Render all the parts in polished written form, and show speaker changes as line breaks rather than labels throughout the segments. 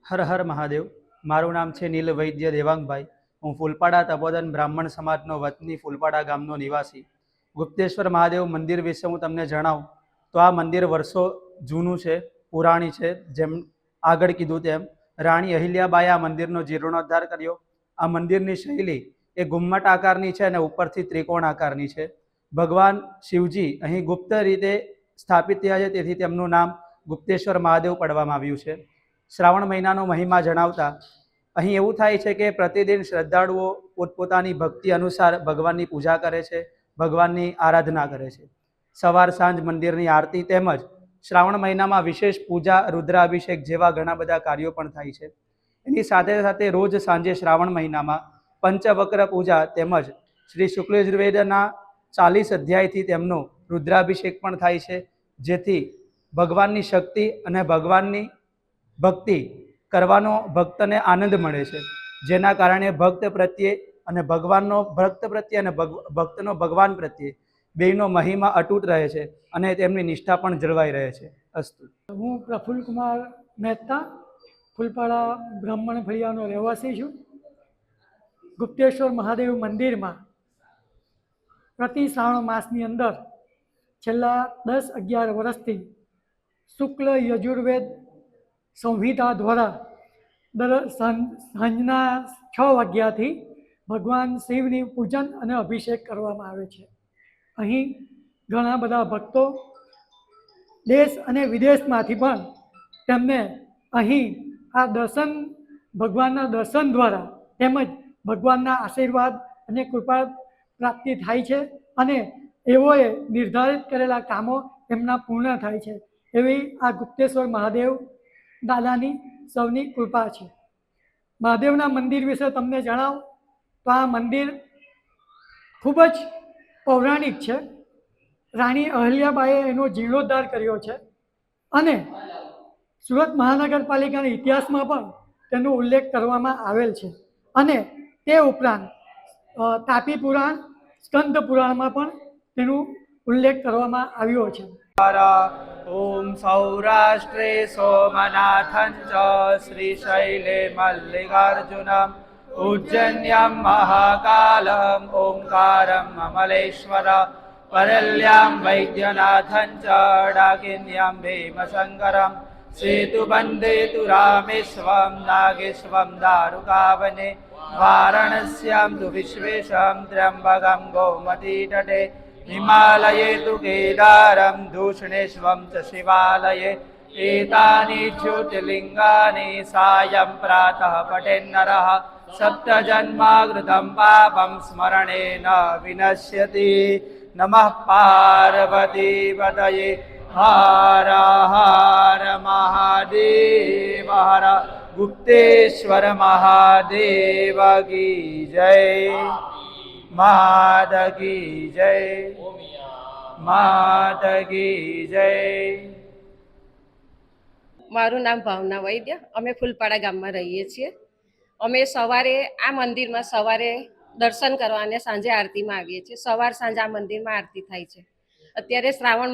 હર હર મહાદેવ। મારું નામ છે નીલ વૈદ્ય દેવાંગભાઈ। હું ફૂલપાડા તપોદન બ્રાહ્મણ સમાજનો વતની ફૂલપાડા ગામનો નિવાસી। ગુપ્તેશ્વર મહાદેવ મંદિર વિશે હું તમને જણાવું તો આ મંદિર વર્ષો જૂનું છે, પુરાણી છે। જેમ આગળ કીધું તેમ રાણી અહિલ્યાબાઈએ આ મંદિરનો જીર્ણોદ્ધાર કર્યો। આ મંદિરની શૈલી એ ગુમ્મટ આકારની છે અને ઉપરથી ત્રિકોણ આકારની છે। ભગવાન શિવજી અહીં ગુપ્ત રીતે સ્થાપિત થયા છે, તેથી તેમનું નામ ગુપ્તેશ્વર મહાદેવ પાડવામાં આવ્યું છે। શ્રાવણ મહિનાનો મહિમા જણાવતા અહીં એવું થાય છે કે પ્રતિદિન શ્રદ્ધાળુઓ પોતપોતાની ભક્તિ અનુસાર ભગવાનની પૂજા કરે છે, ભગવાનની આરાધના કરે છે। સવાર સાંજ મંદિરની આરતી તેમજ શ્રાવણ મહિનામાં વિશેષ પૂજા, રુદ્રાભિષેક જેવા ઘણા બધા કાર્યો પણ થાય છે। એની સાથે સાથે રોજ સાંજે શ્રાવણ મહિનામાં પંચવક્ર પૂજા તેમજ શ્રી શુક્લ યજુર્વેદના 40 અધ્યાયથી તેમનો રુદ્રાભિષેક પણ થાય છે, જેથી ભગવાનની શક્તિ અને ભગવાનની ભક્તિ કરવાનો ભક્તને આનંદ મળે છે, જેના કારણે ભક્ત પ્રત્યે અને ભક્તનો ભગવાન પ્રત્યે બેયનો મહિમા અતૂટ રહે છે અને તેમની નિષ્ઠા પણ જળવાઈ રહે છે। અસ્તુ।
હું પ્રફુલ્લ કુમાર મહેતા ફૂલપાડા બ્રાહ્મણ ફળિયાનો રહેવાસી છું। ગુપ્તેશ્વર મહાદેવ મંદિરમાં પ્રતિ શ્રાવણ માસની અંદર છેલ્લા 10-11 વર્ષથી શુક્લ યજુર્વેદ સંહિતા દ્વારા સાંજના 6 વાગ્યાથી ભગવાન શિવની પૂજન અને અભિષેક કરવામાં આવે છે। અહીં ઘણા બધા ભક્તો દેશ અને વિદેશમાંથી પણ તેમને અહીં આ દર્શન, ભગવાનના દર્શન દ્વારા તેમજ ભગવાનના આશીર્વાદ અને કૃપા પ્રાપ્તિ થાય છે અને એઓએ નિર્ધારિત કરેલા કામો એમના પૂર્ણ થાય છે, એવી આ ગુપ્તેશ્વર મહાદેવ દાદાની સૌની કૃપા છે। મહાદેવના મંદિર વિશે તમને જણાવું તો આ મંદિર ખૂબ જ પૌરાણિક છે। રાણી અહિલ્યાબાઈએ એનો જીર્ણોદ્ધાર કર્યો છે અને સુરત મહાનગરપાલિકાના ઇતિહાસમાં પણ તેનો ઉલ્લેખ કરવામાં આવેલ છે અને તે ઉપરાંત તાપી પુરાણ, સ્કંદ પુરાણમાં પણ તેનો ઉલ્લેખ કરવામાં આવ્યો છે।
ओम सौराष्ट्रे सोमनाथं च श्रीशैले मल्लिकार्जुनम् उज्जन्यं महाकालम् ओंकारं अमलेश्वर परल्यां वैद्यनाथं च डाकिन्यां भीमशङ्करं सेतुबन्धे तु रामेश्वरं नागेश्वरं दारुकावने वाराणस्यां तु विश्वेशं त्र्यम्बकं गोमतीतटे हिमालये तु केदारं दूषणेश्वरं च शिवालये एतानि ज्योतिर्लिङ्गानि सायं प्रातः पठेन्नरः सप्तजन्माकृतं पापं स्मरणेन विनश्यति। नमः पार्वतीपतये हर हर महादेव हर। गुप्तेश्वर महादेव की जय। माता की जय, माता की जय।
મારું નામ ભાવના વૈદ્ય। અમે ફૂલપાડા ગામમાં રહીએ છીએ। અમે સવારે આ મંદિરમાં સવારે દર્શન કરવા અને સાંજે આરતીમાં આવીએ છીએ। સવાર સાંજ આ મંદિરમાં આરતી થાય છે। અત્યારે શ્રાવણ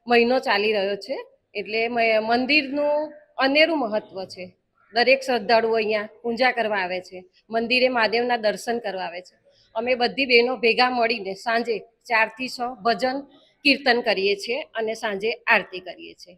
મહિનો ચાલી રહ્યો છે, એટલે મંદિરનું અનેરું મહત્વ છે। દરેક શ્રદ્ધાળુઓ અહીંયા પૂજા કરવા આવે છે, મંદિરે મહાદેવના દર્શન કરવા આવે છે। અમે બધી બહેનો ભેગા મળીને સાંજે 4 થી 6 ભજન કીર્તન કરીએ છીએ અને સાંજે આરતી કરીએ છીએ।